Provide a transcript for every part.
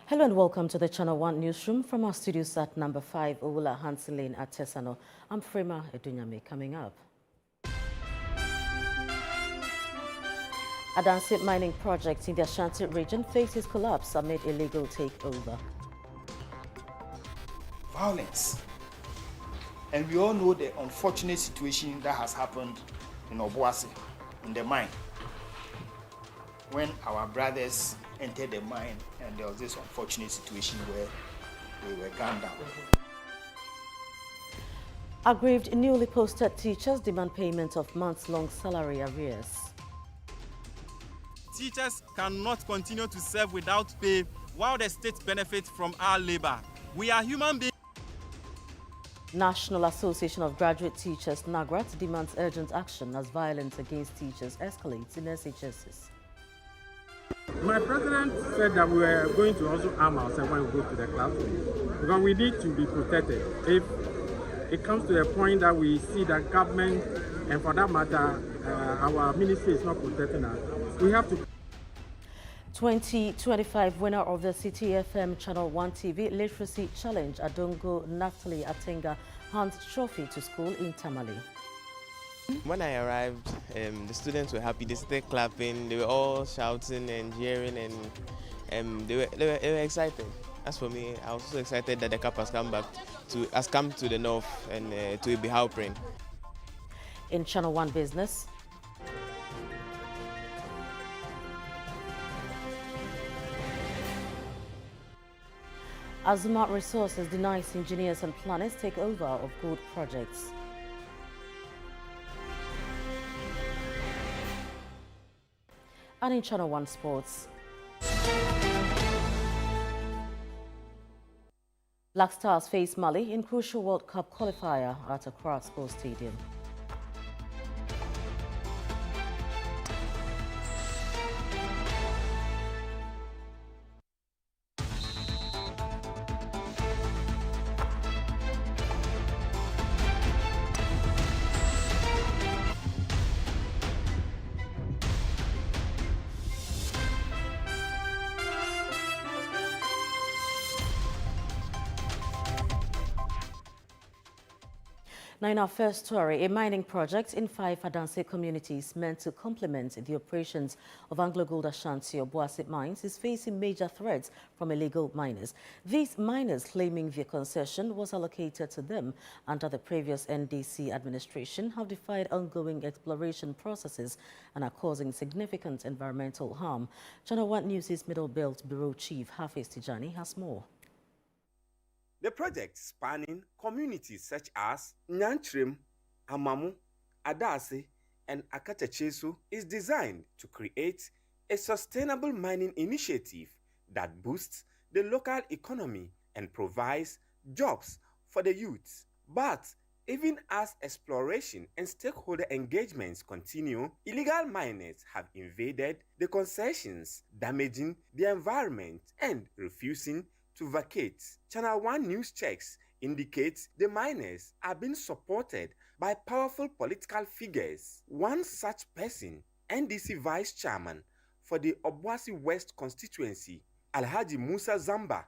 Hello and welcome to the Channel 1 Newsroom from our studios at number 5, Owula Hansi Lane at Tesano. I'm Frema Edunyame. Coming up. Adansi mining project in the Ashanti region faces collapse amid illegal takeover. Violence. And we all know the unfortunate situation that has happened in Obuasi, in the mine, when our brothers entered the mine and there was this unfortunate situation where they were gunned down. Aggrieved newly posted teachers demand payment of months-long salary arrears. Teachers cannot continue to serve without pay while the state benefits from our labor. We are human beings. National Association of Graduate Teachers, NAGRAT, demands urgent action as violence against teachers escalates in SHSs. My president said that we were going to also arm ourselves when we go to the classroom because we need to be protected. If it comes to a point that we see that government, and for that matter, our ministry is not protecting us, we have to. 2025 winner of the City FM Channel 1 TV Literacy Challenge, Adongo Naftali Atenga, hands trophy to school in Tamale. When I arrived, the students were happy. They started clapping. They were all shouting and cheering, and they were excited. As for me, I was so excited that the cup has come to the north and to Ibihauprin. In Channel 1 business, Azuma Resources denies engineers and planners takeover of good projects. And in Channel 1 Sports, Black Stars face Mali in crucial World Cup qualifier at Accra Sports Stadium. Now, in our first story, a mining project in 5 Adansi communities meant to complement the operations of Anglo Gold Ashanti Obuasi mines is facing major threats from illegal miners. These miners claiming their concession was allocated to them under the previous NDC administration have defied ongoing exploration processes and are causing significant environmental harm. Channel 1 News' Middle Belt Bureau Chief Hafiz Tijani has more. The project, spanning communities such as Nyantrim, Amamu, Adase, and Akachachesu, is designed to create a sustainable mining initiative that boosts the local economy and provides jobs for the youth. But even as exploration and stakeholder engagements continue, illegal miners have invaded the concessions, damaging the environment and refusing to vacate. Channel 1 news checks indicates the miners are being supported by powerful political figures. One such person, NDC Vice Chairman for the Obuasi West constituency, Alhaji Musa Zamba,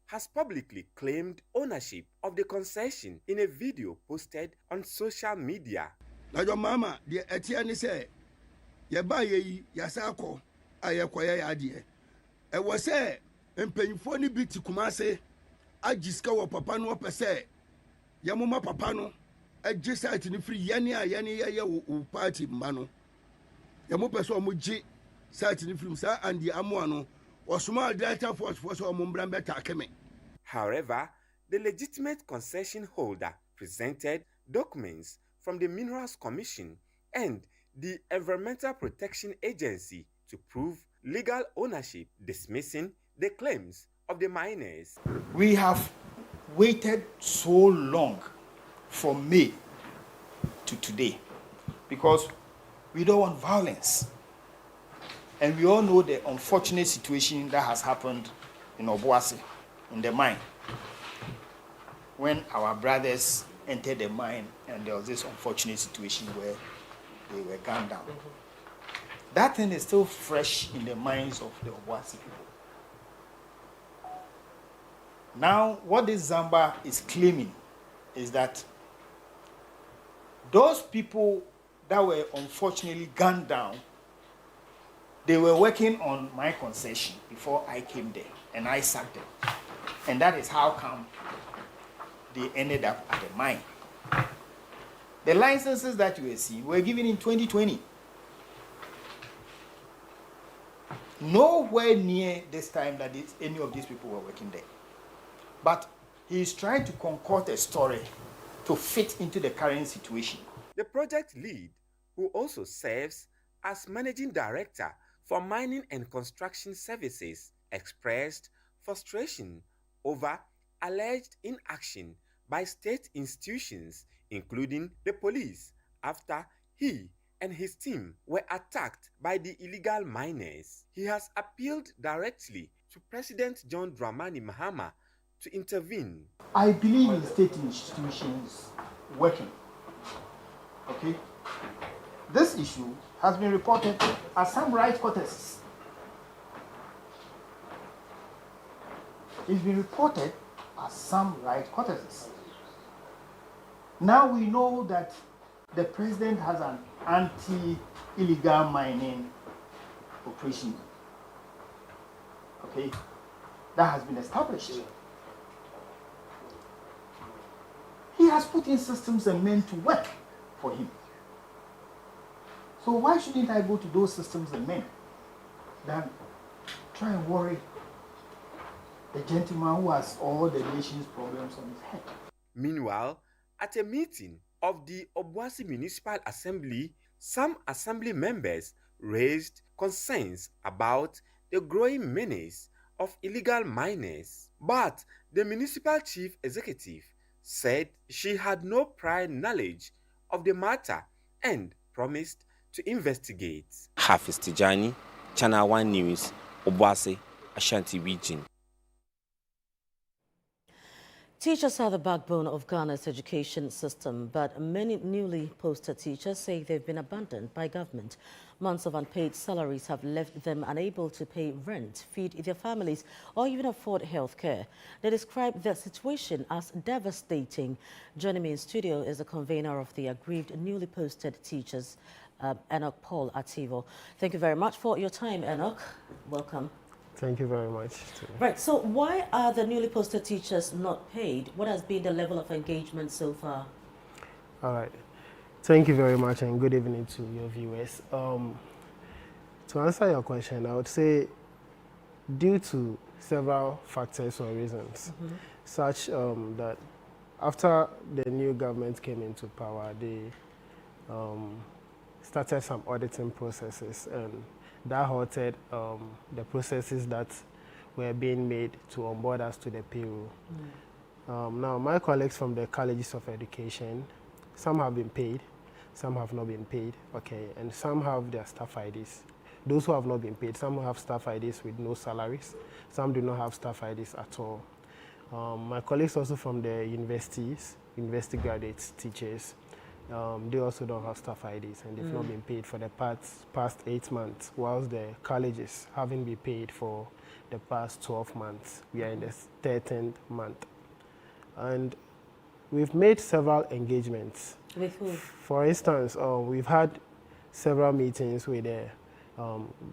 has publicly claimed ownership of the concession in a video posted on social media. Your mama, the Etienne say, Yabaye Yasako, Ayakoya Adie. I was say, mpanyinfo ni bi ti Kumase agiska wo papa no pese yamoma papa no agi site ni free yane a yane ye wo party mma no yamo pese o mo gi site ni free sa and the amo no osuma delta force o mo mbran beta keme. However, the legitimate concession holder presented documents from the Minerals Commission and the Environmental Protection Agency to prove legal ownership, dismissing the claims of the miners. We have waited so long from May to today because we don't want violence. And we all know the unfortunate situation that has happened in Obuasi, in the mine, when our brothers entered the mine and there was this unfortunate situation where they were gunned down. That thing is still fresh in the minds of the Obuasi people. Now, what this Zamba is claiming is that those people that were unfortunately gunned down, they were working on my concession before I came there, and I sacked them. And that is how come they ended up at the mine. The licenses that you were seeing were given in 2020. Nowhere near this time that any of these people were working there. But he is trying to concoct a story to fit into the current situation. The project lead, who also serves as managing director for mining and construction services, expressed frustration over alleged inaction by state institutions, including the police, after he and his team were attacked by the illegal miners. He has appealed directly to President John Dramani Mahama to intervene. I believe in state institutions working. Okay? This issue has been reported as some right quarters. It's been reported as some right quarters. Now we know that the president has an anti-illegal mining operation. Okay? That has been established. He has put in systems and men to work for him. So why shouldn't I go to those systems and men than try and worry the gentleman who has all the nation's problems on his head? Meanwhile, at a meeting of the Obuasi Municipal Assembly, some assembly members raised concerns about the growing menace of illegal miners. But the municipal chief executive said she had no prior knowledge of the matter and promised to investigate. Hafiz Tijani, Channel 1 News, Obuasi, Ashanti Region. Teachers are the backbone of Ghana's education system, but many newly posted teachers say they've been abandoned by government. Months of unpaid salaries have left them unable to pay rent, feed their families, or even afford health care. They describe their situation as devastating. Joining me in studio is the convener of the aggrieved newly posted teachers, Enoch Paul Ativo. Thank you very much for your time, Enoch. Welcome. Thank you very much. Right, so why are the newly posted teachers not paid? What has been the level of engagement so far? All right. Thank you very much and good evening to your viewers. To answer your question, I would say due to several factors or reasons, such that after the new government came into power, they started some auditing processes, and that halted the processes that were being made to onboard us to the payroll. Now, my colleagues from the colleges of education, some have been paid, some have not been paid, okay, and some have their staff IDs. Those who have not been paid, some have staff IDs with no salaries, some do not have staff IDs at all. My colleagues also from the universities, university graduates, teachers, they also don't have staff IDs, and they've not been paid for the past 8 months, whilst the colleges haven't been paid for the past 12 months. We are in the 13th month. And we've made several engagements. With who? For instance, we've had several meetings with the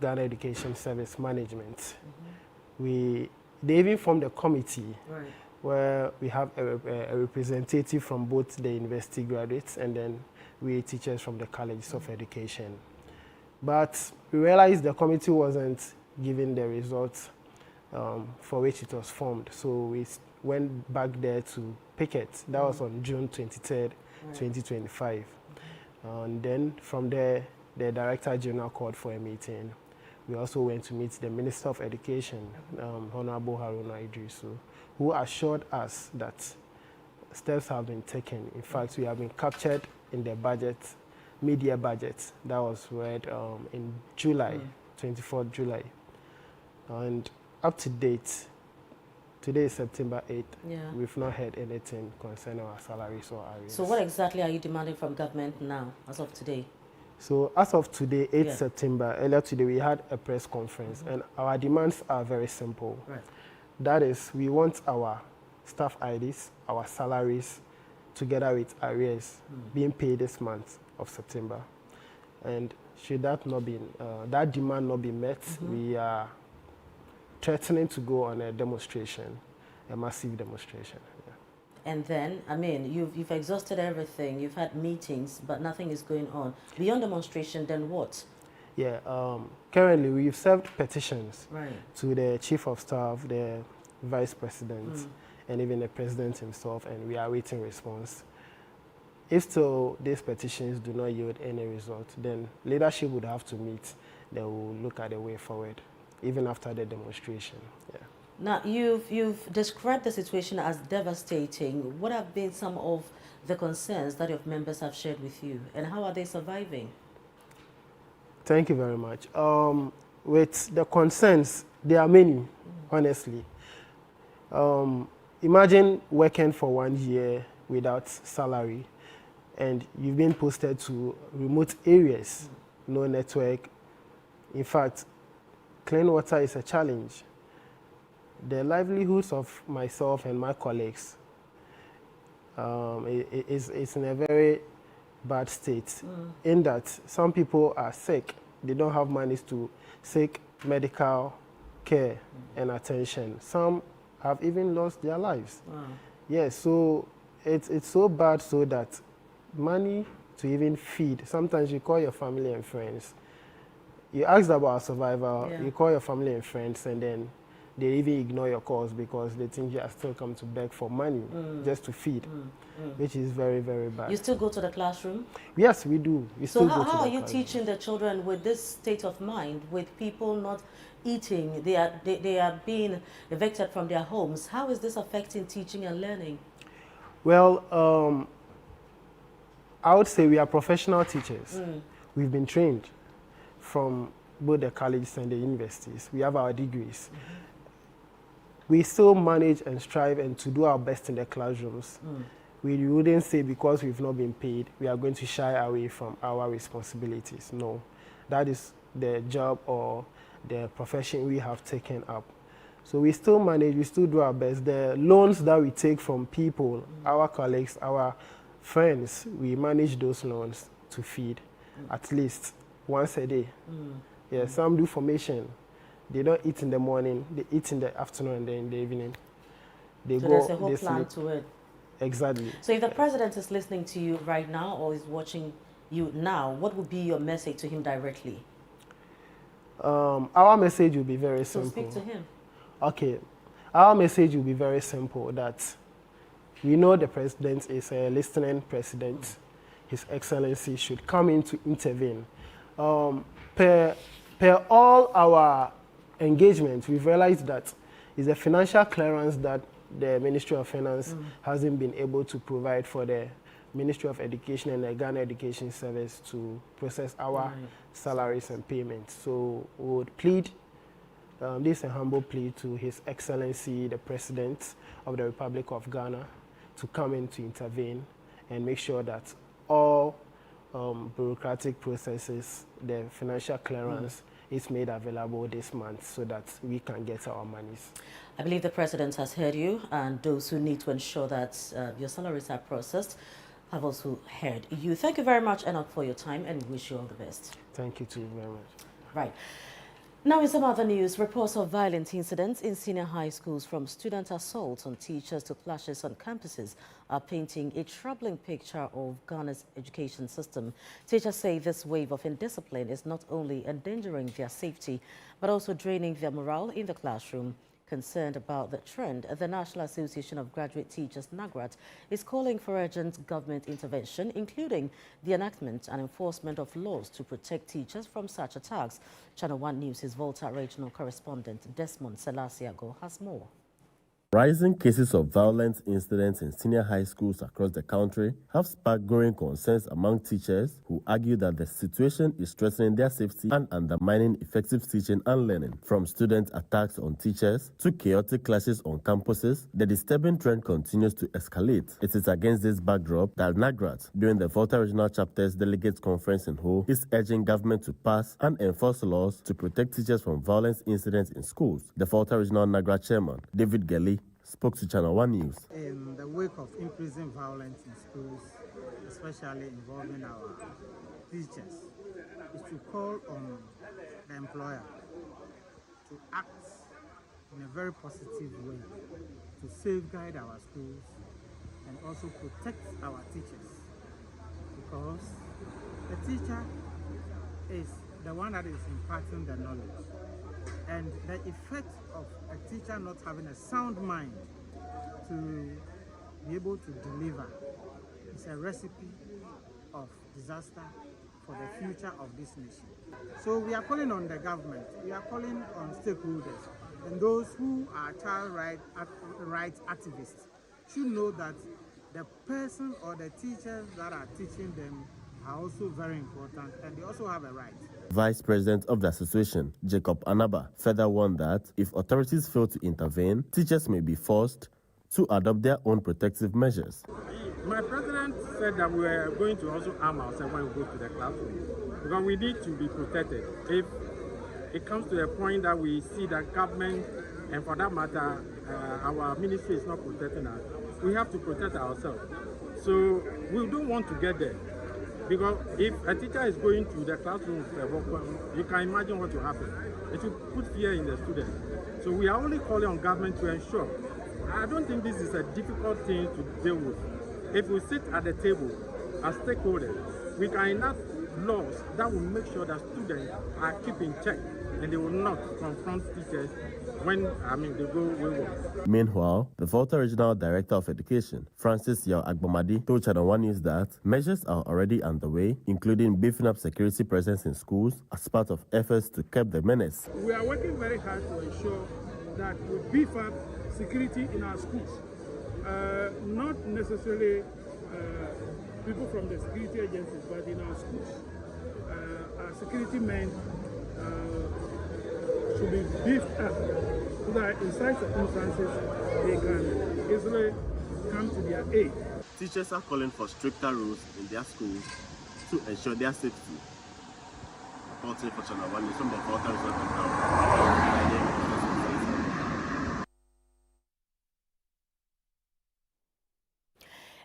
Ghana Education Service Management. They even formed a committee where we have a representative from both the university graduates and then we teachers from the colleges of education. But we realized the committee wasn't giving the results for which it was formed. So we went back there to picket. That was on June 23rd, 2025. And then from there, the Director General called for a meeting. We also went to meet the Minister of Education, Honorable Haruna Idrisu, who assured us that steps have been taken. In fact, we have been captured in the budget, media budget, that was read in July, 24th July. And up to date, today is September 8th, we've not heard anything concerning our salaries or arrears. So what exactly are you demanding from government now, as of today? So as of today, 8th September, earlier today, we had a press conference, and our demands are very simple. That is, we want our staff IDs, our salaries, together with arrears being paid this month of September. And should that not be, that demand not be met, we are threatening to go on a demonstration, a massive demonstration. Yeah. And then, I mean, you've exhausted everything. You've had meetings, but nothing is going on. Beyond demonstration, then what? Yeah, currently we've served petitions to the Chief of Staff, the Vice President, and even the President himself, and we are awaiting response. If still these petitions do not yield any result, then leadership would have to meet. They will look at the way forward, even after the demonstration. Yeah. Now, you've described the situation as devastating. What have been some of the concerns that your members have shared with you, and how are they surviving? Thank you very much. With the concerns, there are many, honestly. Imagine working for 1 year without salary, and you've been posted to remote areas, no network. In fact, clean water is a challenge. The livelihoods of myself and my colleagues is in a very bad state, in that some people are sick. They don't have money to seek medical care and attention. Some have even lost their lives. Wow. Yes, so it's so bad so that money to even feed, sometimes you call your family and friends. You ask about survival, you call your family and friends, and then they even ignore your calls because they think you are still come to beg for money just to feed, which is very, very bad. You still go to the classroom? Yes, we do. So how are you teaching the children with this state of mind, with people not eating, they are being evicted from their homes? How is this affecting teaching and learning? Well, I would say we are professional teachers. We've been trained from both the colleges and the universities. We have our degrees. We still manage and strive and to do our best in the classrooms. We wouldn't say because we've not been paid, we are going to shy away from our responsibilities. No, that is the job or the profession we have taken up. So we still manage, we still do our best. The loans that we take from people, our colleagues, our friends, we manage those loans to feed at least once a day. Yeah, some do formation. They don't eat in the morning, they eat in the afternoon and then in the evening. They so go, there's a whole they plan sleep. to it. Exactly. So if the president is listening to you right now or is watching you now, what would be your message to him directly? Our message will be very simple. So speak to him. Okay. Our message will be very simple, that we know the president is a listening president. His Excellency should come in to intervene. Per all our engagement, we've realized that it's a financial clearance that the Ministry of Finance hasn't been able to provide for the Ministry of Education and the Ghana Education Service to process our salaries and payments. So we would plead, this is a humble plea to His Excellency, the President of the Republic of Ghana, to come in to intervene and make sure that all bureaucratic processes, the financial clearance is made available this month so that we can get our monies. I believe the president has heard you, and those who need to ensure that your salaries are processed have also heard you. Thank you very much, Enoch, for your time, and we wish you all the best. Thank you too very much. Right. Now in some other news, reports of violent incidents in senior high schools, from student assaults on teachers to clashes on campuses, are painting a troubling picture of Ghana's education system. Teachers say this wave of indiscipline is not only endangering their safety, but also draining their morale in the classroom. Concerned about the trend, the National Association of Graduate Teachers, NAGRAT, is calling for urgent government intervention, including the enactment and enforcement of laws to protect teachers from such attacks. Channel 1 News' Volta regional correspondent Desmond Selasiago has more. Rising cases of violent incidents in senior high schools across the country have sparked growing concerns among teachers, who argue that the situation is threatening their safety and undermining effective teaching and learning. From student attacks on teachers to chaotic clashes on campuses, the disturbing trend continues to escalate. It is against this backdrop that NAGRAT, during the Volta Regional Chapter's Delegates Conference in Ho, is urging government to pass and enforce laws to protect teachers from violence incidents in schools. The Volta Regional NAGRAT chairman, David Gelly, spoke to Channel 1 News. In the wake of increasing violence in schools, especially involving our teachers, is to call on the employer to act in a very positive way to safeguard our schools and also protect our teachers, because the teacher is the one that is imparting the knowledge, and the effect of a teacher not having a sound mind to be able to deliver is a recipe of disaster for the future of this nation. So we are calling on the government, we are calling on stakeholders, and those who are child rights activists should know that the person or the teachers that are teaching them are also very important, and they also have a right. Vice President of the association, Jacob Anaba, further warned that if authorities fail to intervene, teachers may be forced to adopt their own protective measures. My president said that we are going to also arm ourselves when we go to the classroom, because we need to be protected. If it comes to a point that we see that government, and for that matter, our ministry is not protecting us, we have to protect ourselves. So we don't want to get there, because if a teacher is going to the classroom, you can imagine what will happen. It will put fear in the students. So we are only calling on government to ensure. I don't think this is a difficult thing to deal with. If we sit at the table as stakeholders, we can enact laws that will make sure that students are kept in check and they will not confront teachers when they go wayward. Meanwhile, the Volta Regional Director of Education, Francis Yao Agbamadi, told Channel 1 News that measures are already underway, including beefing up security presence in schools as part of efforts to curb the menace. We are working very hard to ensure that we beef up security in our schools. Not necessarily people from the security agencies, but in our schools. Our security men should be beefed up so that in such circumstances they can easily come to their aid. Teachers are calling for stricter rules in their schools to ensure their safety. Reporting for Channel 1 News from the Volta Regional.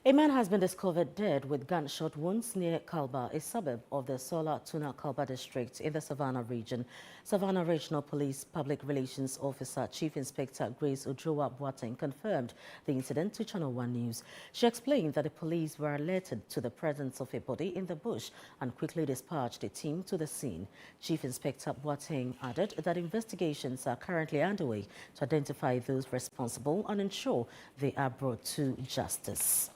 A man has been discovered dead with gunshot wounds near Kalba, a suburb of the Sola Tuna Kalba district in the Savannah region. Savannah Regional Police Public Relations Officer Chief Inspector Grace Ojowa Boateng confirmed the incident to Channel 1 News. She explained that the police were alerted to the presence of a body in the bush and quickly dispatched a team to the scene. Chief Inspector Boateng added that investigations are currently underway to identify those responsible and ensure they are brought to justice.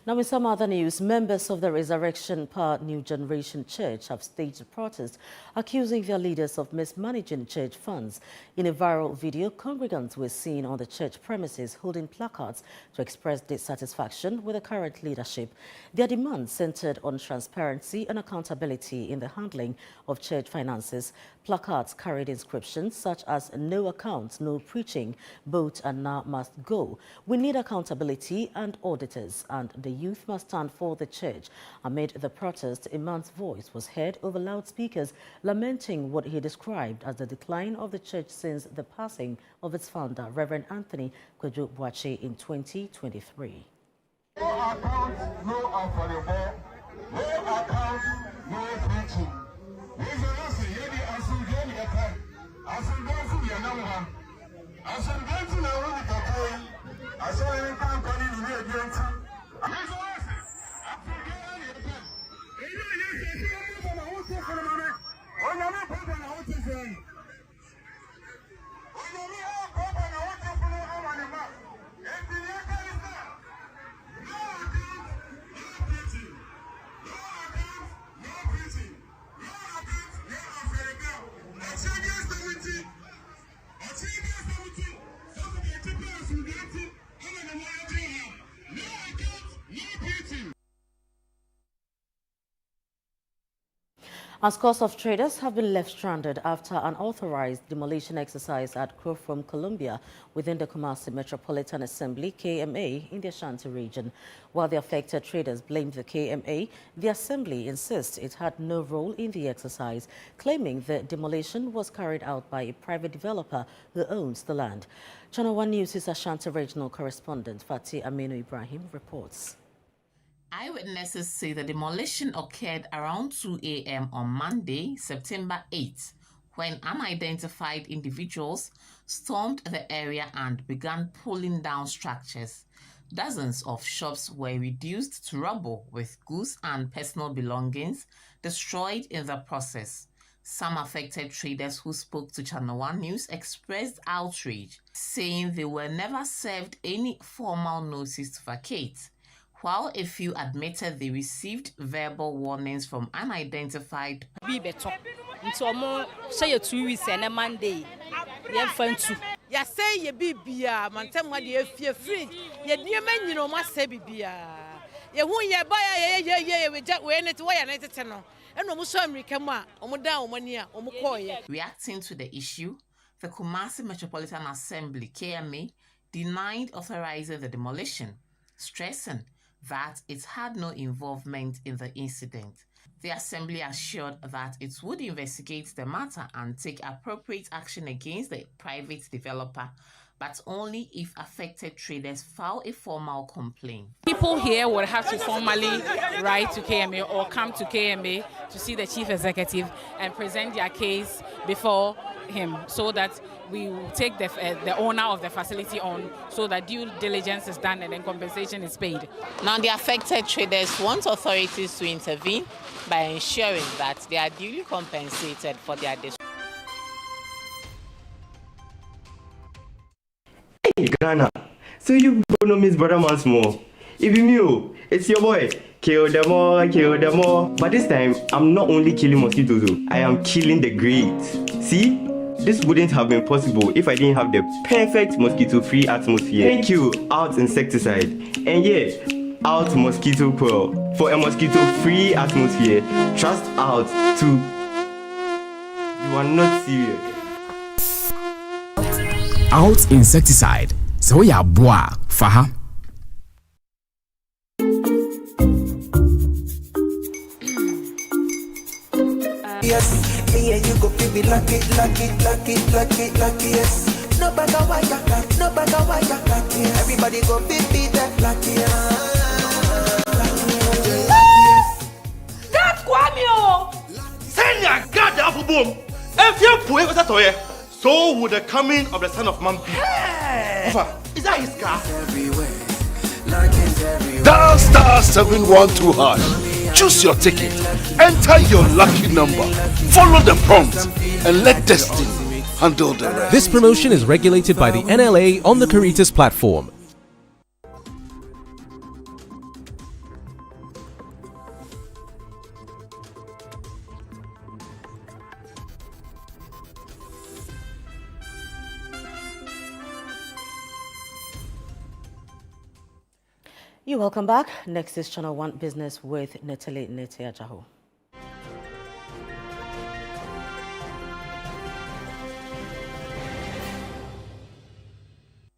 Now, in some other news, members of the Resurrection Power New Generation Church have staged a protest accusing their leaders of mismanaging church funds. In a viral video, congregants were seen on the church premises holding placards to express dissatisfaction with the current leadership. Their demands centered on transparency and accountability in the handling of church finances. Placards carried inscriptions such as "No accounts, no preaching, both and now must go. We need accountability and auditors, and the youth must stand for the church." Amid the protest, a man's voice was heard over loudspeakers lamenting what he described as the decline of the church since the passing of its founder, Reverend Anthony Kwadwo Boakye, in 2023. No accounts, no affordable. No accounts, no preaching. A scores of traders have been left stranded after an unauthorized demolition exercise at Newsroom, Colombia, within the Kumasi Metropolitan Assembly, KMA, in the Ashanti region. While the affected traders blame the KMA, the Assembly insists it had no role in the exercise, claiming the demolition was carried out by a private developer who owns the land. Channel 1 News' Ashanti regional correspondent Fatih Aminu Ibrahim reports. Eyewitnesses say the demolition occurred around 2 a.m. on Monday, September 8, when unidentified individuals stormed the area and began pulling down structures. Dozens of shops were reduced to rubble, with goods and personal belongings destroyed in the process. Some affected traders who spoke to Channel 1 News expressed outrage, saying they were never served any formal notice to vacate, while a few admitted they received verbal warnings from unidentified. Ya say ye bibia mantem wa de afie fridge ye niema nyino ma se bibia ye hu ye ba ye we net wo ya net no eno mu so amerika mu a omu da omani a omu koye. Reacting to the issue, the Kumasi Metropolitan Assembly KMA denied authorizing the demolition, stressing that it had no involvement in the incident. The Assembly assured that it would investigate the matter and take appropriate action against the private developer, but only if affected traders file a formal complaint. People here would have to formally write to KMA or come to KMA to see the chief executive and present their case before him, so that we will take the owner of the facility on, so that due diligence is done and then compensation is paid. Now, the affected traders want authorities to intervene by ensuring that they are duly compensated for their destruction. Hey, Ghana, so you know Miss Brother once more. Even you, it's your boy. Kill them all. But this time, I'm not only killing mosquitoes, I am killing the great. See? This wouldn't have been possible if I didn't have the perfect mosquito-free atmosphere. Thank you, Out Insecticide. And yeah, Out Mosquito Coil. For a mosquito-free atmosphere, trust Out too. You are not serious. Out Insecticide. So ya boa, faha. Yes. Yeah, you go feel me lucky, yes. No matter why you lucky, yes. Everybody go feel that lucky, yes. That Kwamio! Send your God up boom! If you put it away, so would the coming of the Son of Man be. Hey. Is that his car? Dial star 712#. Choose your ticket, enter your lucky number, follow the prompts, and let destiny handle the rest. This promotion is regulated by the NLA on the Caritas platform. You're welcome back. Next is Channel 1 Business with Natalie Neteajaho.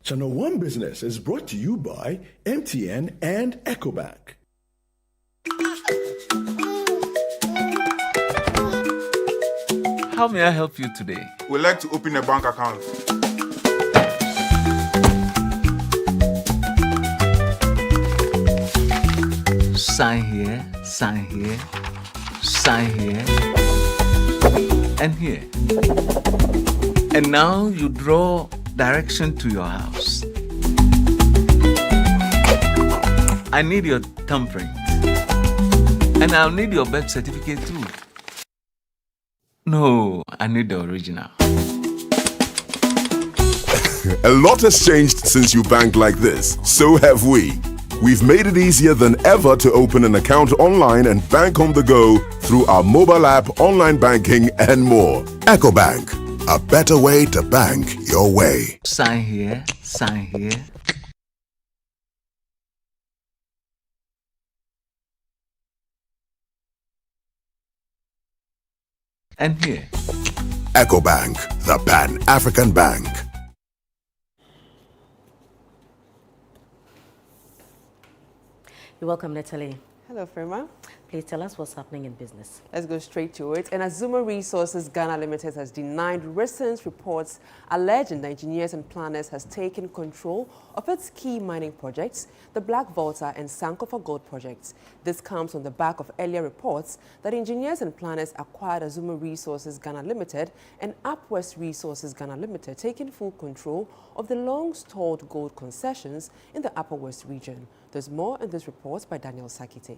Channel 1 Business is brought to you by MTN and EcoBank. How may I help you today? We'd like to open a bank account. Sign here, sign here, sign here, and here. And now you draw direction to your house. I need your thumbprint. And I'll need your birth certificate too. No, I need the original. A lot has changed since you banked like this. So have we. We've made it easier than ever to open an account online and bank on the go through our mobile app, online banking, and more. EcoBank, a better way to bank your way. Sign here, sign here. and here. EcoBank, the Pan-African Bank. You're welcome, Natalie. Hello, Firma. Please tell us what's happening in business. Let's go straight to it. And Azuma Resources Ghana Limited has denied recent reports alleging that engineers and planners has taken control of its key mining projects, the Black Volta and Sankofa gold projects. This comes on the back of earlier reports that engineers and planners acquired Azuma Resources Ghana Limited and Upwest Resources Ghana Limited, taking full control of the long-stalled gold concessions in the Upper West region. There's more in this report by Daniel Sakite.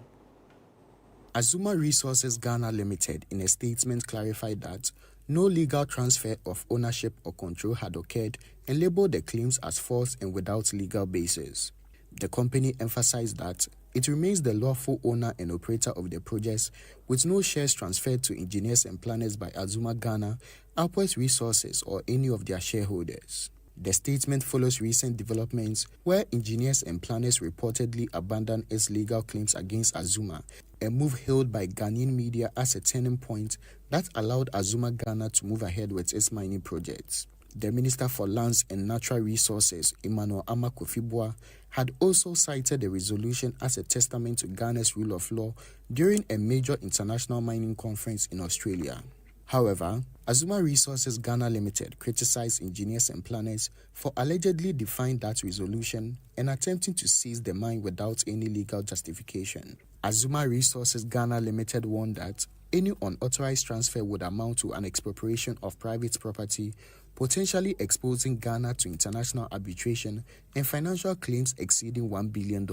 Azuma Resources Ghana Limited, in a statement, clarified that no legal transfer of ownership or control had occurred and labeled the claims as false and without legal basis. The company emphasized that it remains the lawful owner and operator of the projects, with no shares transferred to engineers and planners by Azuma Ghana, Upwest Resources, or any of their shareholders. The statement follows recent developments where engineers and planners reportedly abandoned its legal claims against Azuma, a move hailed by Ghanaian media as a turning point that allowed Azuma Ghana to move ahead with its mining projects. The Minister for Lands and Natural Resources, Emmanuel Amakofibua, had also cited the resolution as a testament to Ghana's rule of law during a major international mining conference in Australia. However, Azuma Resources Ghana Limited criticized engineers and planners for allegedly defying that resolution and attempting to seize the mine without any legal justification. Azuma Resources Ghana Limited warned that any unauthorized transfer would amount to an expropriation of private property, potentially exposing Ghana to international arbitration and financial claims exceeding $1 billion.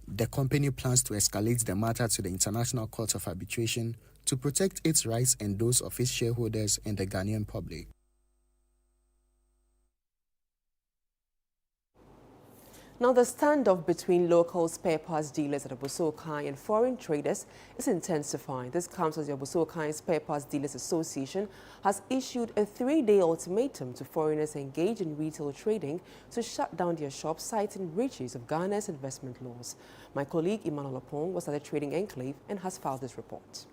The company plans to escalate the matter to the International Court of Arbitration to protect its rights and those of its shareholders and the Ghanaian public. Now, the standoff between local spare parts dealers at Obuasi and foreign traders is intensifying. This comes as the Obuasi Spare Parts Dealers Association has issued a 3-day ultimatum to foreigners engaged in retail trading to shut down their shops, citing breaches of Ghana's investment laws. My colleague Emmanuel Opong was at the trading enclave and has filed this report.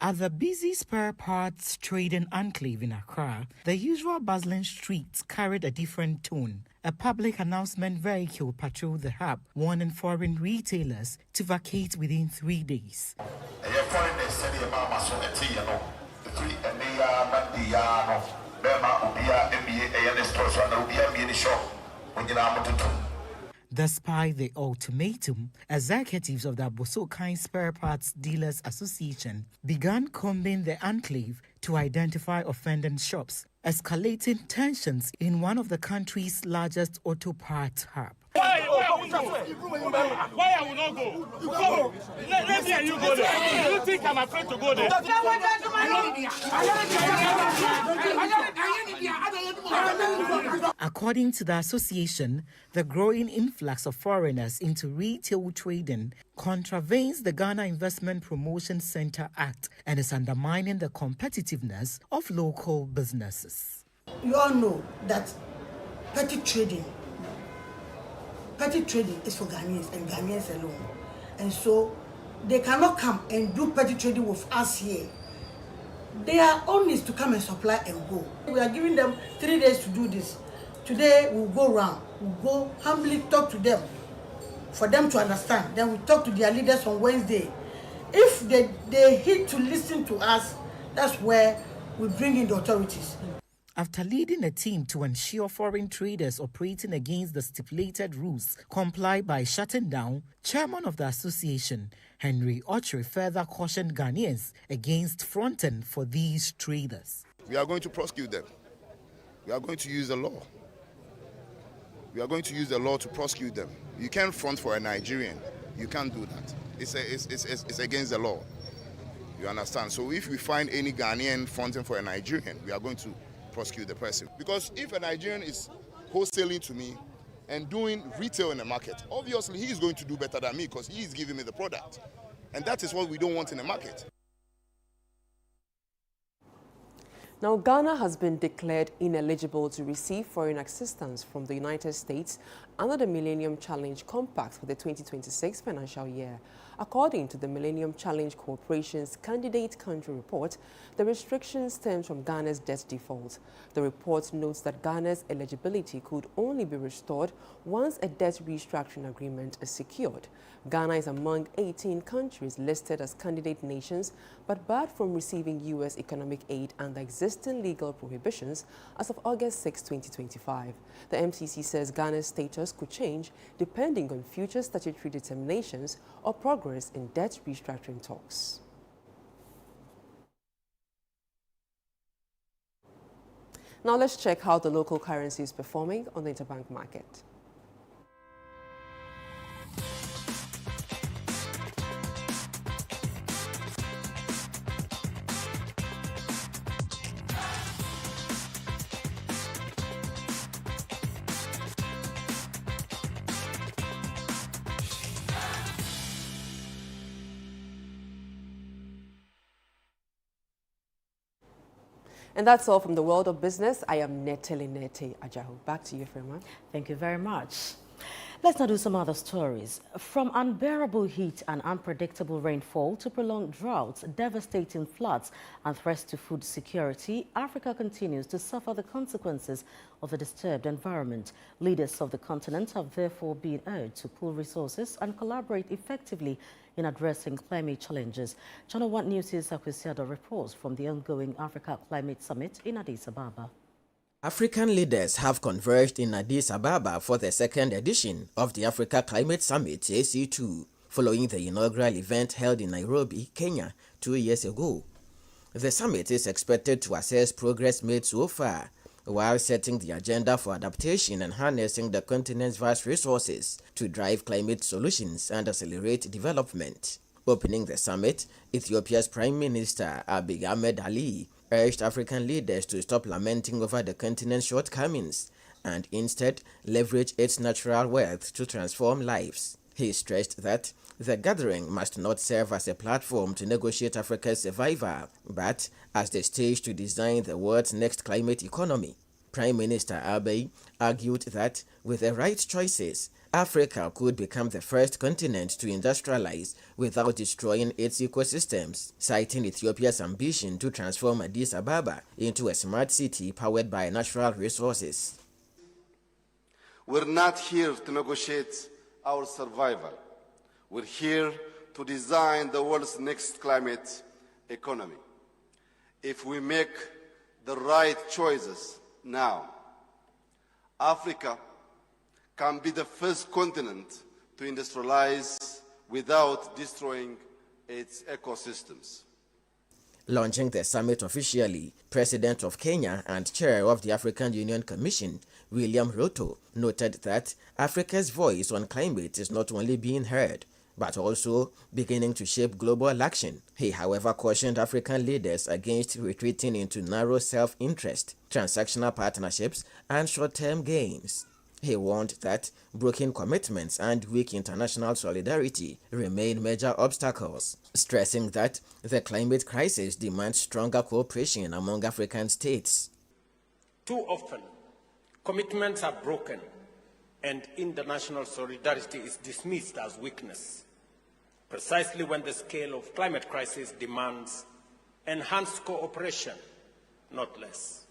At the busy spare parts trading enclave in Accra, the usual bustling streets carried a different tone. A public announcement vehicle patrolled the hub, warning foreign retailers to vacate within 3 days. Despite the ultimatum, executives of the Obuasi Spare Parts Dealers Association began combing the enclave to identify offending shops, escalating tensions in one of the country's largest auto parts hub. Why I will not go? Go. Let me and you go there. Do you think I'm afraid to go there? According to the association, the growing influx of foreigners into retail trading contravenes the Ghana Investment Promotion Center Act and is undermining the competitiveness of local businesses. You all know that petty trading is for Ghanaians and Ghanaians alone. And so they cannot come and do petty trading with us here. They are only to come and supply and go. We are giving them 3 days to do this. Today we'll go round. We'll go humbly talk to them for them to understand. Then we talk to their leaders on Wednesday. If they hit to listen to us, that's where we bring in the authorities. After leading a team to ensure foreign traders operating against the stipulated rules comply by shutting down, chairman of the association, Henry Ochre, further cautioned Ghanaians against fronting for these traders. We are going to prosecute them. We are going to use the law. We are going to use the law to prosecute them. You can't front for a Nigerian. You can't do that. It's against the law. You understand? So if we find any Ghanaian fronting for a Nigerian, we are going to prosecute the person. Because if a Nigerian is wholesaling to me and doing retail in the market, obviously he is going to do better than me because he is giving me the product. And that is what we don't want in the market. Now, Ghana has been declared ineligible to receive foreign assistance from the United States under the Millennium Challenge Compact for the 2026 financial year. According to the Millennium Challenge Corporation's Candidate Country Report, the restriction stems from Ghana's debt default. The report notes that Ghana's eligibility could only be restored once a debt restructuring agreement is secured. Ghana is among 18 countries listed as candidate nations, but barred from receiving U.S. economic aid under existing legal prohibitions as of August 6, 2025. The MCC says Ghana's status could change depending on future statutory determinations or progress in debt restructuring talks. Now let's check how the local currency is performing on the interbank market. And that's all from the world of business. I am Neteli Nete Ajahu. Back to you, Firma. Thank you very much. Let's now do some other stories. From unbearable heat and unpredictable rainfall to prolonged droughts, devastating floods and threats to food security, Africa continues to suffer the consequences of a disturbed environment. Leaders of the continent have therefore been urged to pool resources and collaborate effectively in addressing climate challenges. Channel 1 News' Akwesiado reports from the ongoing Africa Climate Summit in Addis Ababa. African leaders have converged in Addis Ababa for the second edition of the Africa Climate Summit AC2, following the inaugural event held in Nairobi, Kenya, 2 years ago. The summit is expected to assess progress made so far, while setting the agenda for adaptation and harnessing the continent's vast resources to drive climate solutions and accelerate development. Opening the summit, Ethiopia's Prime Minister Abiy Ahmed Ali urged African leaders to stop lamenting over the continent's shortcomings and instead leverage its natural wealth to transform lives. He stressed that the gathering must not serve as a platform to negotiate Africa's survival, but as the stage to design the world's next climate economy. Prime Minister Abiy argued that with the right choices, Africa could become the first continent to industrialize without destroying its ecosystems, citing Ethiopia's ambition to transform Addis Ababa into a smart city powered by natural resources. We're not here to negotiate our survival. We're here to design the world's next climate economy. If we make the right choices now, Africa can be the first continent to industrialize without destroying its ecosystems. Launching the summit officially, President of Kenya and Chair of the African Union Commission, William Ruto, noted that Africa's voice on climate is not only being heard, but also beginning to shape global action. He, however, cautioned African leaders against retreating into narrow self-interest, transactional partnerships, and short-term gains. He warned that broken commitments and weak international solidarity remain major obstacles, stressing that the climate crisis demands stronger cooperation among African states. Too often, commitments are broken and international solidarity is dismissed as weakness, precisely when the scale of climate crisis demands enhanced cooperation, not less.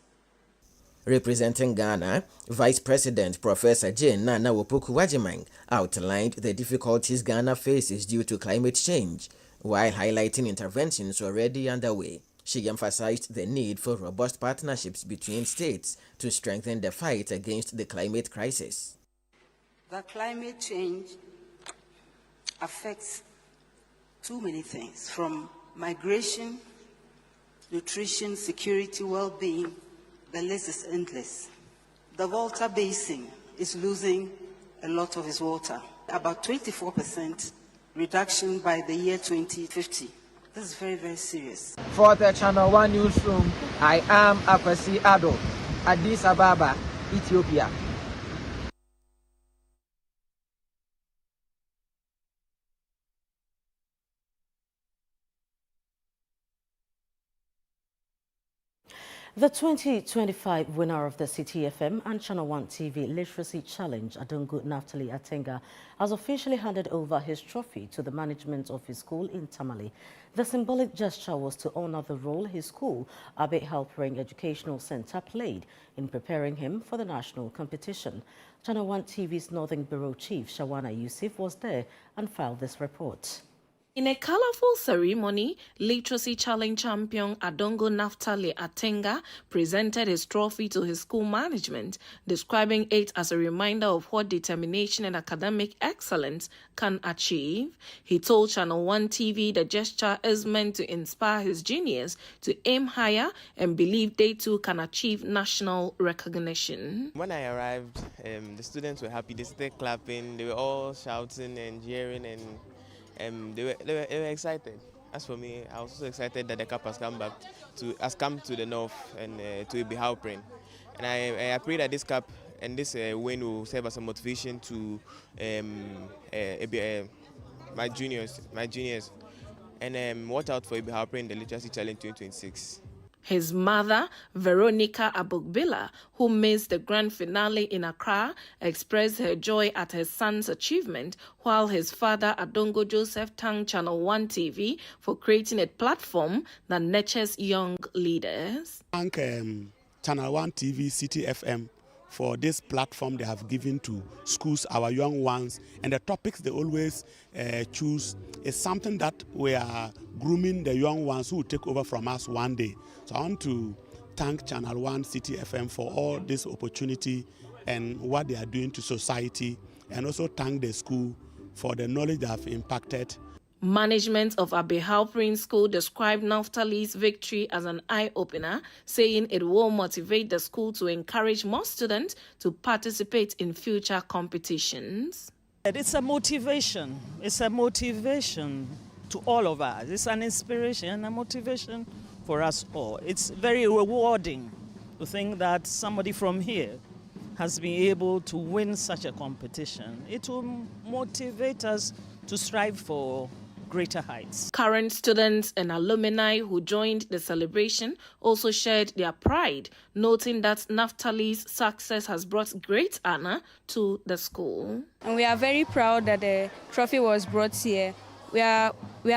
Representing Ghana, Vice President Professor Jane Nana Wopoku-Wajimang outlined the difficulties Ghana faces due to climate change, while highlighting interventions already underway. She emphasized the need for robust partnerships between states to strengthen the fight against the climate crisis. The climate change affects too many things, from migration, nutrition, security, well-being. The list is endless. The Volta Basin is losing a lot of its water, about 24% reduction by the year 2050. This is very, very serious. For the Channel 1 Newsroom, I am Akwesiado, Addis Ababa, Ethiopia. The 2025 winner of the City FM and Channel 1 TV Literacy Challenge, Adongo Naftali Atenga, has officially handed over his trophy to the management of his school in Tamale. The symbolic gesture was to honor the role his school, Abe Halpering Educational Center, played in preparing him for the national competition. Channel 1 TV's Northern Bureau Chief, Shawana Yusuf, was there and filed this report. In a colorful ceremony, Literacy Challenge champion Adongo Naftali Atenga presented his trophy to his school management, describing it as a reminder of what determination and academic excellence can achieve. He told Channel 1 TV the gesture is meant to inspire his juniors to aim higher and believe they too can achieve national recognition. When I arrived, the students were happy. They started clapping. They were all shouting and jeering, and they were excited. As for me, I was also excited that the cup has come to the north and to Abe Halpering. And I pray that this cup and this win will serve as a motivation to my juniors, and watch out for Abe Halpering in the Literacy Challenge 2026. His mother, Veronica Abogbila, who missed the grand finale in Accra, expressed her joy at her son's achievement, while his father, Adongo Joseph, thanked Channel 1 TV for creating a platform that nurtures young leaders. Thank Channel 1 TV, City FM, for this platform they have given to schools, our young ones, and the topics they always choose is something that we are grooming the young ones who will take over from us one day. So I want to thank Channel 1 City FM for all this opportunity and what they are doing to society, and also thank the school for the knowledge they have impacted. Management of Abe Halpering School described Naftali's victory as an eye-opener, saying it will motivate the school to encourage more students to participate in future competitions. It's a motivation. It's a motivation to all of us. It's an inspiration and a motivation for us all. It's very rewarding to think that somebody from here has been able to win such a competition. It will motivate us to strive for greater heights. Current students and alumni who joined the celebration also shared their pride, noting that Naftali's success has brought great honor to the school. And we are very proud that the trophy was brought here. We are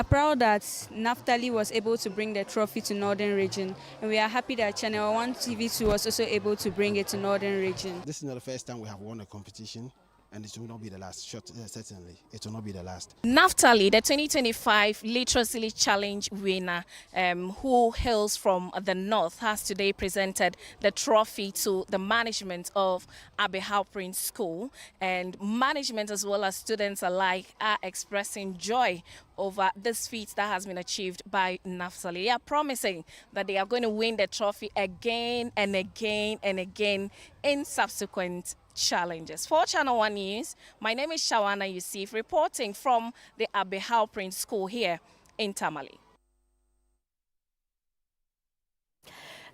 proud that Naftali was able to bring the trophy to Northern Region, and we are happy that Channel 1 TV2 was also able to bring it to Northern Region. This is not the first time we have won a competition, and it will not be the last. Certainly, it will not be the last. Naftali, the 2025 Literacy Challenge winner, who hails from the north, has today presented the trophy to the management of Abe Halpering School, and management as well as students alike are expressing joy over this feat that has been achieved by Naftali. They are promising that they are going to win the trophy again and again and again in subsequent challenges. For Channel 1 News, my name is Shawana Yusuf, reporting from the Abe Halpering School here in Tamale.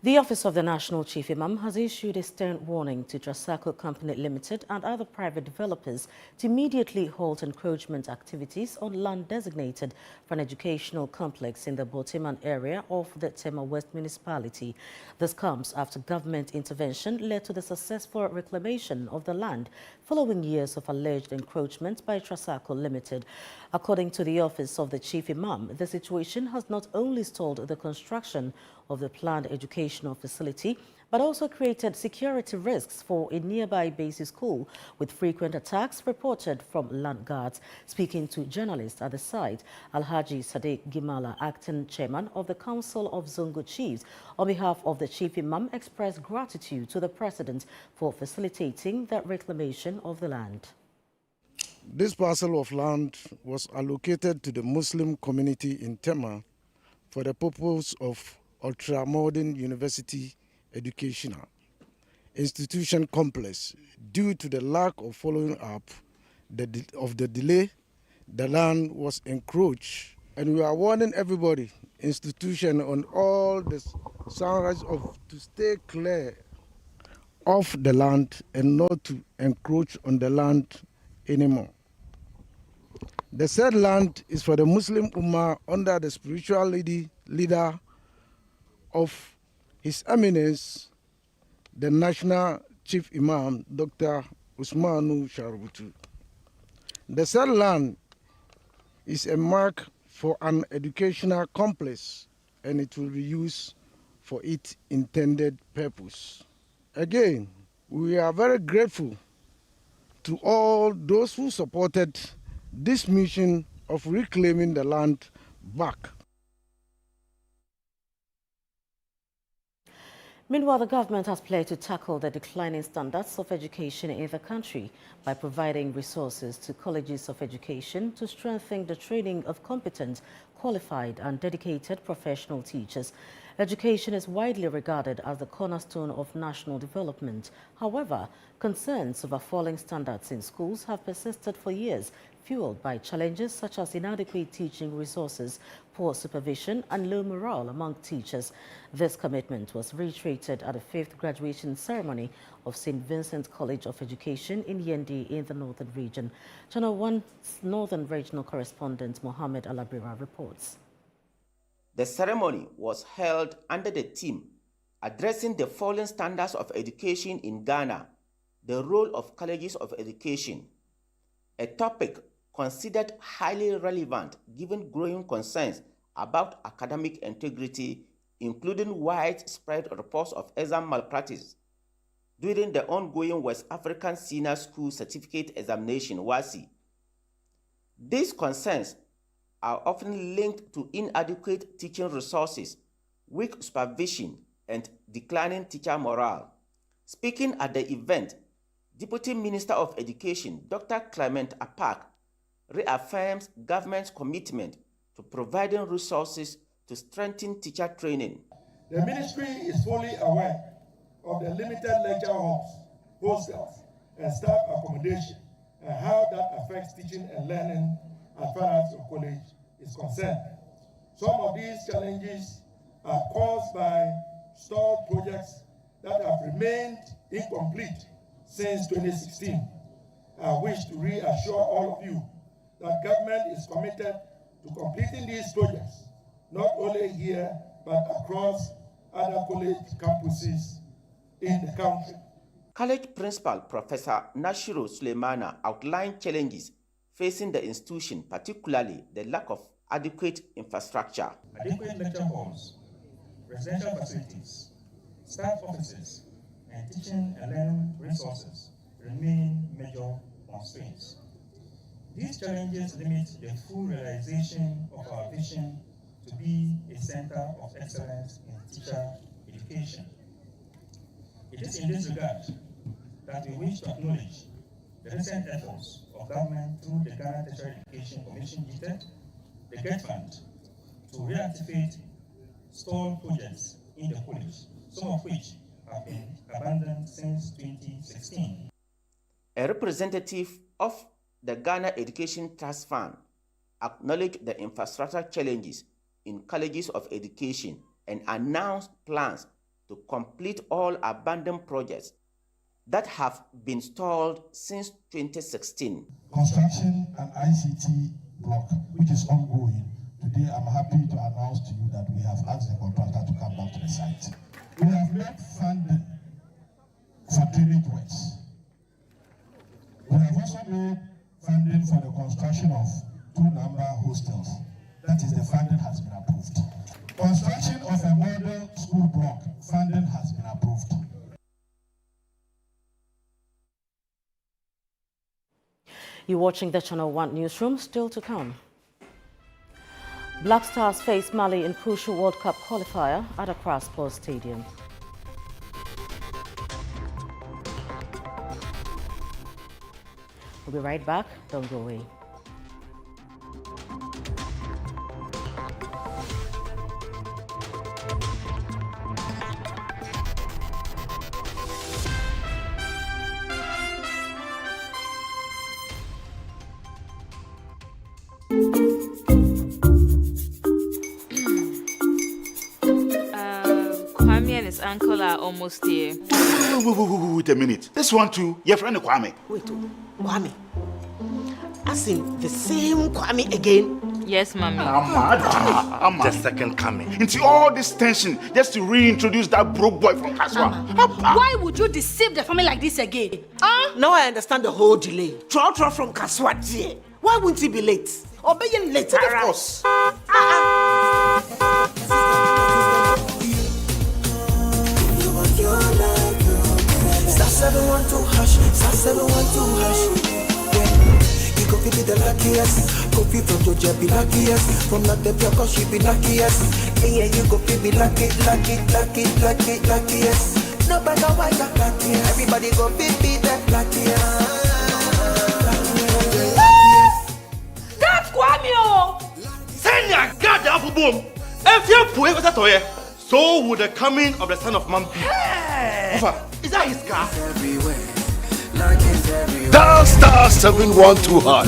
The Office of the National Chief Imam has issued a stern warning to Trasaco Company Limited and other private developers to immediately halt encroachment activities on land designated for an educational complex in the Boteman area of the Tema West Municipality. This comes after government intervention led to the successful reclamation of the land following years of alleged encroachment by Trasaco Limited. According to the Office of the Chief Imam, the situation has not only stalled the construction of the planned educational facility, but also created security risks for a nearby basic school, with frequent attacks reported from land guards. Speaking to journalists at the site, Alhaji Sadiq Gimala, acting chairman of the Council of Zongo Chiefs, on behalf of the Chief Imam, expressed gratitude to the President for facilitating the reclamation of the land. This parcel of land was allocated to the Muslim community in Tema for the purpose of ultra-modern university educational institution complex. Due to the lack of following up of the delay, the land was encroached, and we are warning everybody, institution on all the sunrise to stay clear of the land and not to encroach on the land anymore. The said land is for the Muslim Ummah under the spiritual leader of His Eminence, the National Chief Imam, Dr. Usmanu Sharubutu. The said land is a mark for an educational complex and it will be used for its intended purpose. Again, we are very grateful to all those who supported this mission of reclaiming the land back. Meanwhile, the government has pledged to tackle the declining standards of education in the country by providing resources to colleges of education to strengthen the training of competent, qualified and dedicated professional teachers. Education is widely regarded as the cornerstone of national development. However, concerns over falling standards in schools have persisted for years, fueled by challenges such as inadequate teaching resources, poor supervision and low morale among teachers. This commitment was reiterated at the 5th graduation ceremony of St. Vincent College of Education in Yendi in the Northern Region. Channel 1's Northern Regional correspondent Mohammed Alabira reports. The ceremony was held under the theme Addressing the Falling Standards of Education in Ghana, the Role of Colleges of Education, a topic considered highly relevant given growing concerns about academic integrity, including widespread reports of exam malpractice during the ongoing West African Senior School Certificate Examination, WASI. These concerns are often linked to inadequate teaching resources, weak supervision, and declining teacher morale. Speaking at the event, Deputy Minister of Education, Dr. Clement Apak, reaffirms government's commitment to providing resources to strengthen teacher training. The ministry is fully aware of the limited lecture halls, hostels, and staff accommodation, and how that affects teaching and learning as far as your college is concerned. Some of these challenges are caused by stalled projects that have remained incomplete since 2016. I wish to reassure all of you that government is committed to completing these projects, not only here, but across other college campuses in the country. College Principal Professor Nashiru Suleimana outlined challenges facing the institution, particularly the lack of adequate infrastructure. Adequate lecture halls, residential facilities, staff offices, and teaching and learning resources remain major constraints. These challenges limit the full realization of our vision to be a center of excellence in teacher education. It is in this regard that we wish to acknowledge the recent efforts of government through the Ghana Tertiary Education Commission (GTEC), the GET Fund, to reactivate stalled projects in the college, some of which have been abandoned since 2016. A representative of the Ghana Education Trust Fund acknowledged the infrastructure challenges in colleges of education and announced plans to complete all abandoned projects that have been stalled since 2016. Construction and ICT block, which is ongoing. Today, I'm happy to announce to you that we have asked the contractor to come back to the site. We have made funding for drainage works. We have also made funding for the construction of 2-number hostels. That is, the funding has been approved. Construction of a model school block, funding has been approved. You're watching the Channel 1 Newsroom, still to come. Black Stars face Mali in crucial World Cup qualifier at Accra Sports Stadium. We'll be right back, don't go away. Uncle are almost here. Wait a minute. This one too, your friend Kwame. Wait, Kwame? As in the same Kwame again? Yes, mommy. The second coming. Into all this tension just to reintroduce that broke boy from Kaswa. Why would you deceive the family like this again? Now I understand the whole delay. Troll from Kaswa dear. Why wouldn't he be late? Or be late? Of course. Star 712 hash, star 712 hash. You go be the luckiest. Coffee from Georgia be luckiest. From not the cause she be luckiest. Yeah, you go be luckiest. Nobody know why you're luckiest. Everybody go be the luckiest. That's Kwamio! Send your God down for boom. If you're poor, so would the coming of the Son of Man be. Is that his car? Dial star 712 hash.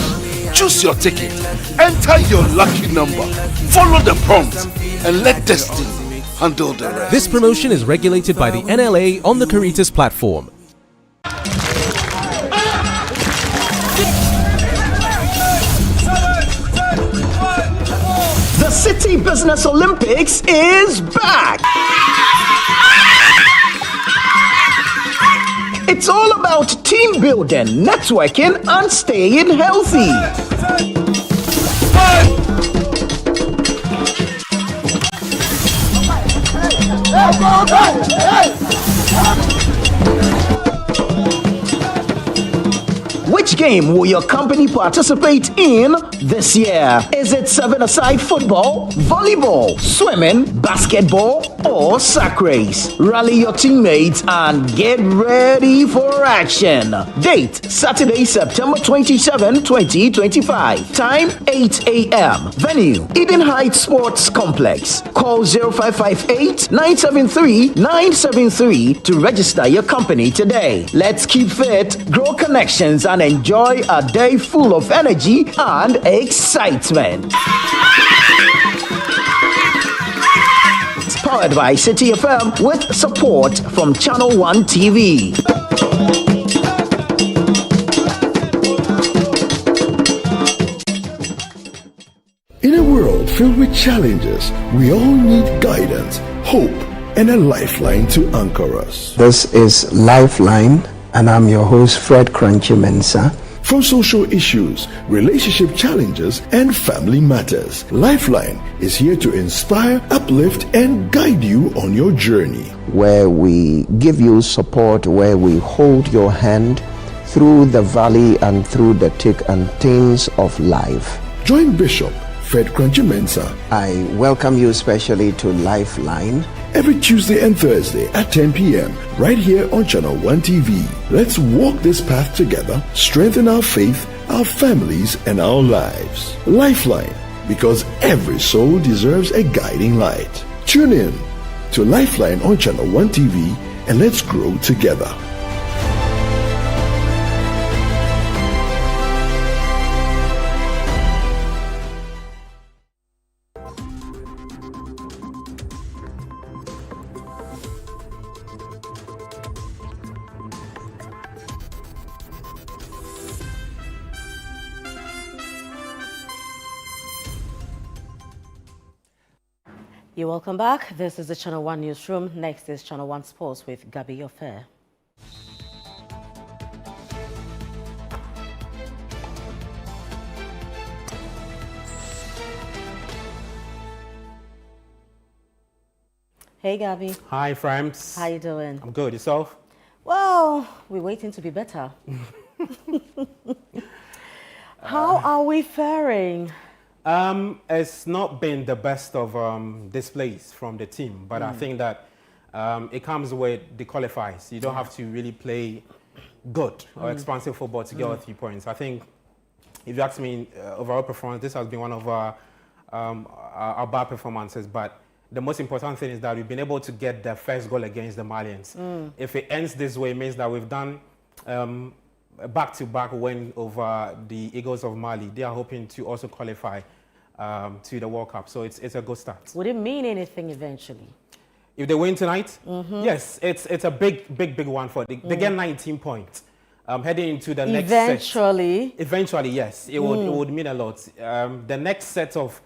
Choose your ticket. Enter your lucky number. Follow the prompt and let destiny handle the rest. This promotion is regulated by the NLA on the Caritas platform. The City Business Olympics is back! It's all about team building, networking, and staying healthy. Which game will your company participate in this year? Is it 7-a-side football, volleyball, swimming, basketball, or sack race? Rally your teammates and get ready for action. Date, Saturday, September 27, 2025. Time, 8 a.m. Venue, Eden Heights Sports Complex. Call 0558-973-973 to register your company today. Let's keep fit, grow connections, and enjoy a day full of energy and excitement. It's powered by City FM with support from Channel 1 TV. In a world filled with challenges, we all need guidance, hope, and a lifeline to anchor us. This is Lifeline, and I'm your host, Fred Crunchy Mensah. From social issues, relationship challenges, and family matters, Lifeline is here to inspire, uplift, and guide you on your journey. Where we give you support, where we hold your hand through the valley and through the thick and thins of life. Join Bishop Fred Crunchy Mensah. I welcome you especially to Lifeline. Every Tuesday and Thursday at 10 p.m. right here on Channel 1 TV. Let's walk this path together, strengthen our faith, our families, and our lives. Lifeline, because every soul deserves a guiding light. Tune in to Lifeline on Channel 1 TV and let's grow together. You're welcome back. This is the Channel 1 Newsroom. Next is Channel 1 Sports with Gabi Ofair. Hey, Gabi. Hi, Frams. How you doing? I'm good. Yourself? Well, we're waiting to be better. How are we faring? It's not been the best of displays from the team, but I think that it comes with the qualifiers. You don't have to really play good or expansive football to get all 3 points. I think, if you ask me, overall performance, this has been one of our bad performances, but the most important thing is that we've been able to get the first goal against the Malians. If it ends this way, it means that we've done a back-to-back win over the Eagles of Mali. They are hoping to also qualify to the World Cup, so it's a good start. Would it mean anything eventually? If they win tonight, yes, it's a big one for them. They get 19 points. heading into the next set. Eventually, yes, it would mean a lot. The next set of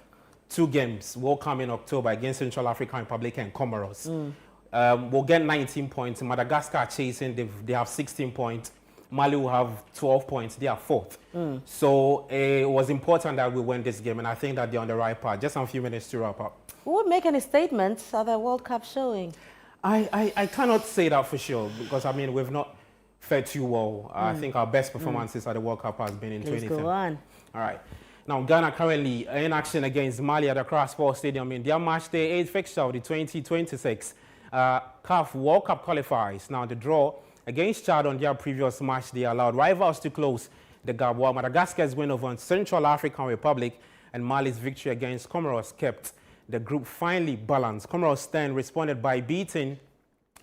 2 games will come in October against Central African Republic and Comoros. We'll get 19 points. Madagascar chasing, they have 16 points. Mali will have 12 points. They are 4th. So it was important that we win this game, and I think that they're on the right path. Just a few minutes to wrap up. Who would make any statements at the World Cup showing? I cannot say that for sure, because, I mean, we've not fared too well. I think our best performances at the World Cup has been in 2010. Go on. All right. Now, Ghana currently in action against Mali at the Accra Sports Stadium in their match day 8 fixture of the 2026 CAF World Cup qualifiers. Now, the draw against Chad on their previous match, they allowed rivals to close the gap, while Madagascar's win over Central African Republic and Mali's victory against Comoros kept the group finally balanced. Comoros then responded by beating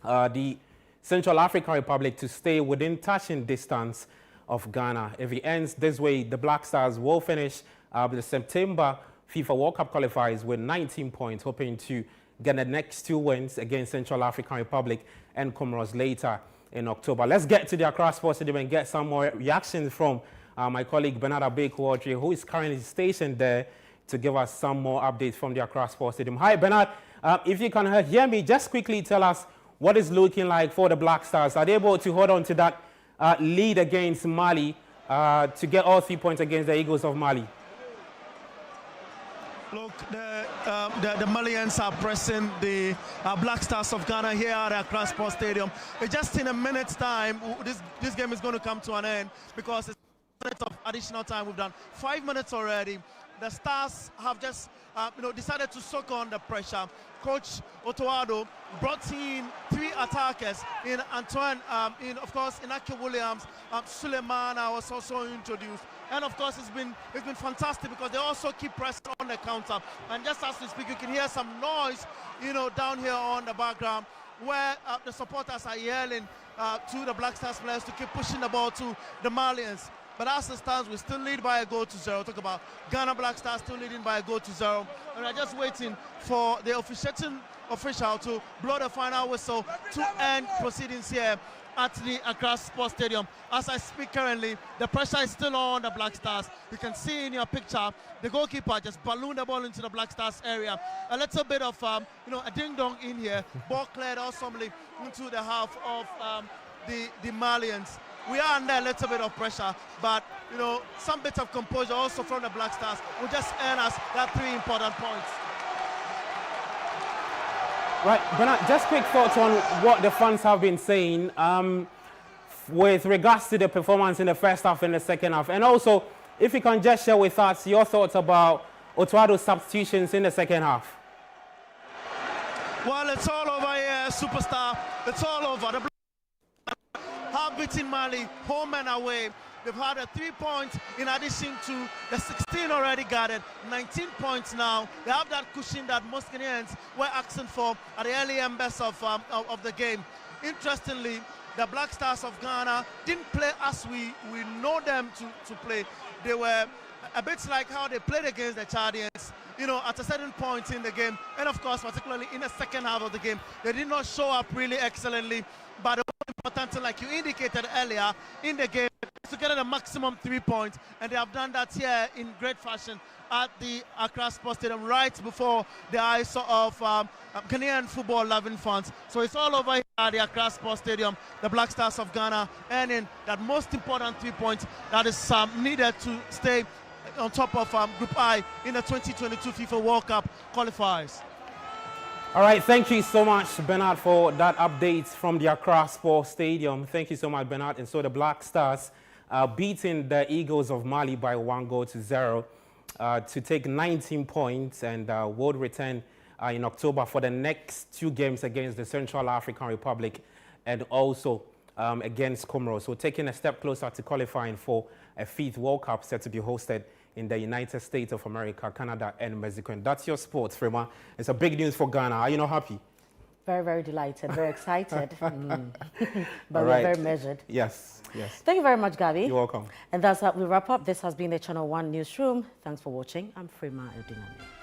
the Central African Republic to stay within touching distance of Ghana. If it ends this way, the Black Stars will finish the September FIFA World Cup qualifiers with 19 points, hoping to get the next 2 wins against Central African Republic and Comoros later in October. Let's get to the Accra Sports Stadium and get some more reactions from my colleague Bernard Abeku, who is currently stationed there to give us some more updates from the Accra Sports Stadium. Hi, Bernard. If you can hear me, just quickly tell us what is looking like for the Black Stars. Are they able to hold on to that lead against Mali to get all 3 points against the Eagles of Mali? Look, the Malians are pressing the Black Stars of Ghana here at Accra Sports Stadium. Just in a minute's time, this game is going to come to an end, because it's minutes of additional time. We've done 5 minutes already. The Stars have just decided to soak on the pressure. Coach Otoado brought in 3 attackers in Antoine, of course, Inaki Williams, Suleimana was also introduced. And of course, it's been fantastic, because they also keep pressing on the counter. And just as we speak, you can hear some noise, down here on the background, where the supporters are yelling to the Black Stars players to keep pushing the ball to the Malians. But as it stands, we still lead by a goal to 0. Talk about Ghana Black Stars still leading by a goal to 0. And we're just waiting for the officiating official to blow the final whistle to end proceedings here at the Accra Sports Stadium. As I speak currently, the pressure is still on the Black Stars. You can see in your picture, the goalkeeper just ballooned the ball into the Black Stars area. A little bit of, a ding-dong in here. Ball cleared awesomely into the half of the Malians. We are under a little bit of pressure, but, some bit of composure also from the Black Stars will just earn us that 3 important points. Right, Bernard, just quick thoughts on what the fans have been saying with regards to the performance in the first half and the second half. And also, if you can just share with us your thoughts about Otuado's substitutions in the second half. Well, it's all over here, superstar. It's all over. The have beaten Mali home and away. They've had 3 points in addition to the 16 already gathered. 19 points now. They have that cushion that most Ghanaians were asking for at the early embers of the game. Interestingly, the Black Stars of Ghana didn't play as we know them to play. They were a bit like how they played against the Chadians, at a certain point in the game. And of course, particularly in the second half of the game, they did not show up really excellently. But the most important thing, like you indicated earlier in the game, is to get the maximum 3 points. And they have done that here in great fashion at the Accra Sports Stadium right before the eyes of Ghanaian football-loving fans. So it's all over here at the Accra Sports Stadium. The Black Stars of Ghana earning that most important 3 points that is needed to stay on top of Group I in the 2022 FIFA World Cup qualifiers. All right, thank you so much, Bernard, for that update from the Accra Sports Stadium. Thank you so much, Bernard. And so the Black Stars beating the Eagles of Mali by 1-0 to take 19 points and will return in October for the next 2 games against the Central African Republic and also against Comoros. So taking a step closer to qualifying for a 5th World Cup set to be hosted in the United States of America, Canada, and Mexico. And that's your sports, Frema. It's a big news for Ghana. Are you not happy? Very, very delighted, very excited. But All we're right. very measured. Yes, yes. Thank you very much, Gabi. You're welcome. And that's how we wrap up. This has been the Channel 1 Newsroom. Thanks for watching. I'm Frema Edinami.